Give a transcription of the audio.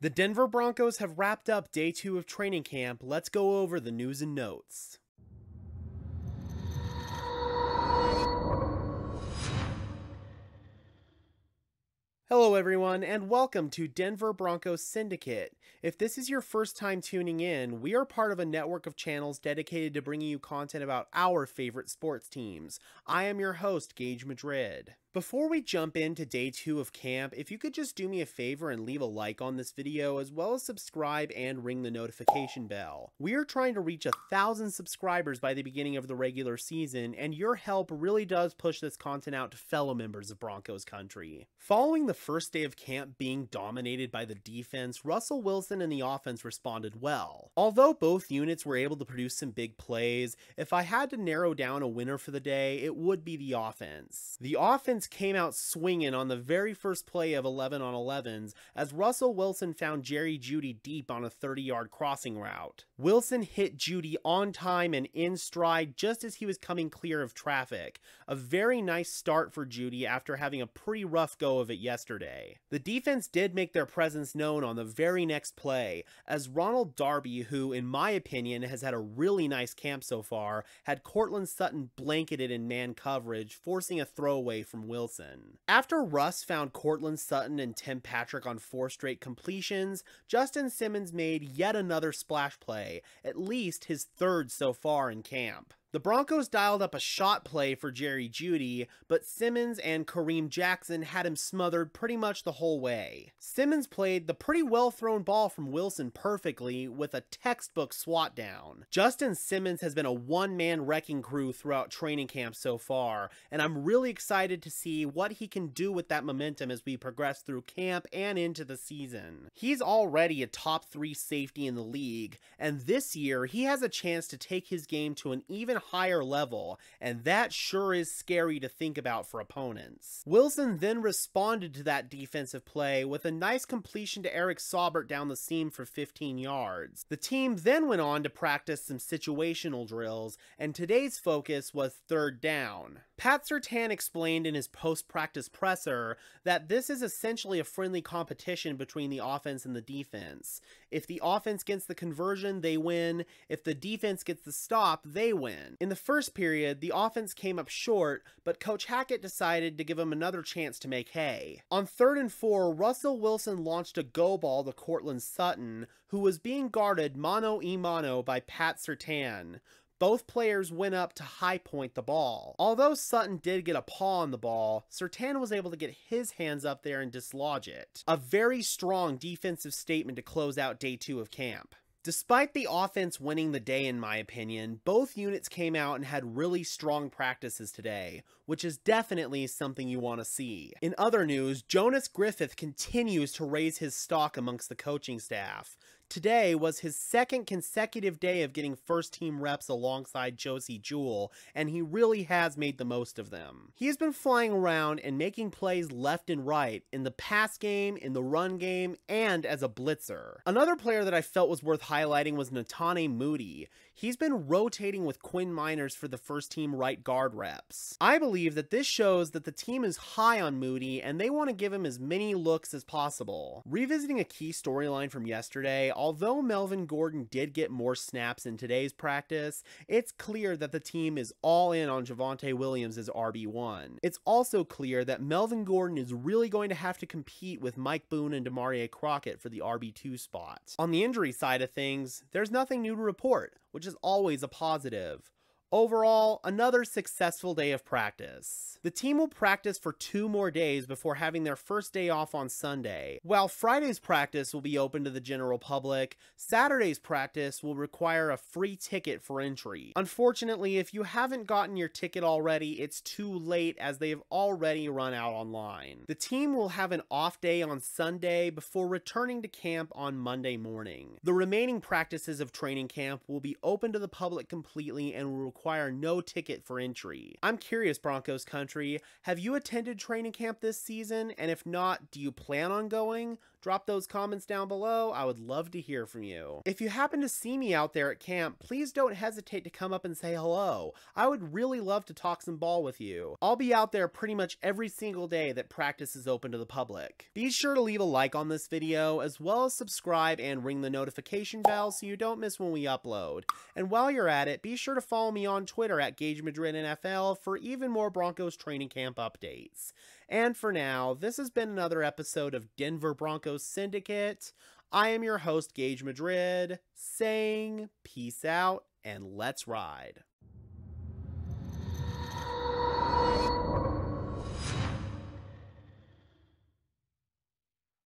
The Denver Broncos have wrapped up day 2 of training camp. Let's go over the news and notes. Hello everyone, and welcome to Denver Broncos Syndicate. If this is your first time tuning in, we are part of a network of channels dedicated to bringing you content about our favorite sports teams. I am your host, Gage Madrid. Before we jump into day 2 of camp, if you could just do me a favor and leave a like on this video, as well as subscribe and ring the notification bell. We are trying to reach 1,000 subscribers by the beginning of the regular season, and your help really does push this content out to fellow members of Broncos country. Following the first day of camp being dominated by the defense, Russell Wilson and the offense responded well. Although both units were able to produce some big plays, if I had to narrow down a winner for the day, it would be the offense. The offense came out swinging on the very first play of 11 on 11s as Russell Wilson found Jerry Jeudy deep on a 30-yard crossing route. Wilson hit Jeudy on time and in stride just as he was coming clear of traffic. A very nice start for Jeudy after having a pretty rough go of it yesterday. The defense did make their presence known on the very next play as Ronald Darby, who in my opinion has had a really nice camp so far, had Courtland Sutton blanketed in man coverage, forcing a throwaway from Wilson. After Russ found Courtland Sutton and Tim Patrick on 4 straight completions, Justin Simmons made yet another splash play, at least his 3rd so far in camp. The Broncos dialed up a shot play for Jerry Jeudy, but Simmons and Kareem Jackson had him smothered pretty much the whole way. Simmons played the pretty well thrown ball from Wilson perfectly with a textbook swat down. Justin Simmons has been a one-man wrecking crew throughout training camp so far, and I'm really excited to see what he can do with that momentum as we progress through camp and into the season. He's already a top 3 safety in the league, and this year he has a chance to take his game to an even higher level, and that sure is scary to think about for opponents. Wilson then responded to that defensive play with a nice completion to Eric Saubert down the seam for 15 yards. The team then went on to practice some situational drills, and today's focus was 3rd down. Pat Surtain explained in his post-practice presser that this is essentially a friendly competition between the offense and the defense. If the offense gets the conversion, they win. If the defense gets the stop, they win. In the first period, the offense came up short, but Coach Hackett decided to give him another chance to make hay. On 3rd and 4, Russell Wilson launched a go ball to Courtland Sutton, who was being guarded mano-a-mano by Pat Surtain. Both players went up to high point the ball. Although Sutton did get a paw on the ball, Surtain was able to get his hands up there and dislodge it. A very strong defensive statement to close out day 2 of camp. Despite the offense winning the day in my opinion, both units came out and had really strong practices today, which is definitely something you want to see. In other news, Jonas Griffith continues to raise his stock amongst the coaching staff. Today was his 2nd consecutive day of getting first-team reps alongside Josie Jewell, and he really has made the most of them. He has been flying around and making plays left and right in the pass game, in the run game, and as a blitzer. Another player that I felt was worth highlighting was Natane Moody. He's been rotating with Quinn Miners for the first-team right guard reps. I believe that this shows that the team is high on Moody and they want to give him as many looks as possible. Revisiting a key storyline from yesterday, although Melvin Gordon did get more snaps in today's practice, it's clear that the team is all in on Javonte Williams as RB1. It's also clear that Melvin Gordon is really going to have to compete with Mike Boone and Demaria Crockett for the RB2 spot. On the injury side of things, there's nothing new to report, which is always a positive. Overall, another successful day of practice. The team will practice for 2 more days before having their first day off on Sunday. While Friday's practice will be open to the general public, Saturday's practice will require a free ticket for entry. Unfortunately, if you haven't gotten your ticket already, it's too late as they have already run out online. The team will have an off day on Sunday before returning to camp on Monday morning. The remaining practices of training camp will be open to the public completely and will require require no ticket for entry. I'm curious, Broncos country, have you attended training camp this season? And if not, do you plan on going? Drop those comments down below. I would love to hear from you. If you happen to see me out there at camp, please don't hesitate to come up and say hello. I would really love to talk some ball with you. I'll be out there pretty much every single day that practice is open to the public. Be sure to leave a like on this video, as well as subscribe and ring the notification bell so you don't miss when we upload. And while you're at it, be sure to follow me on Twitter at Gage Madrid NFL for even more Broncos training camp updates. And for now, this has been another episode of Denver Broncos Syndicate. I am your host, Gage Madrid, saying peace out and let's ride.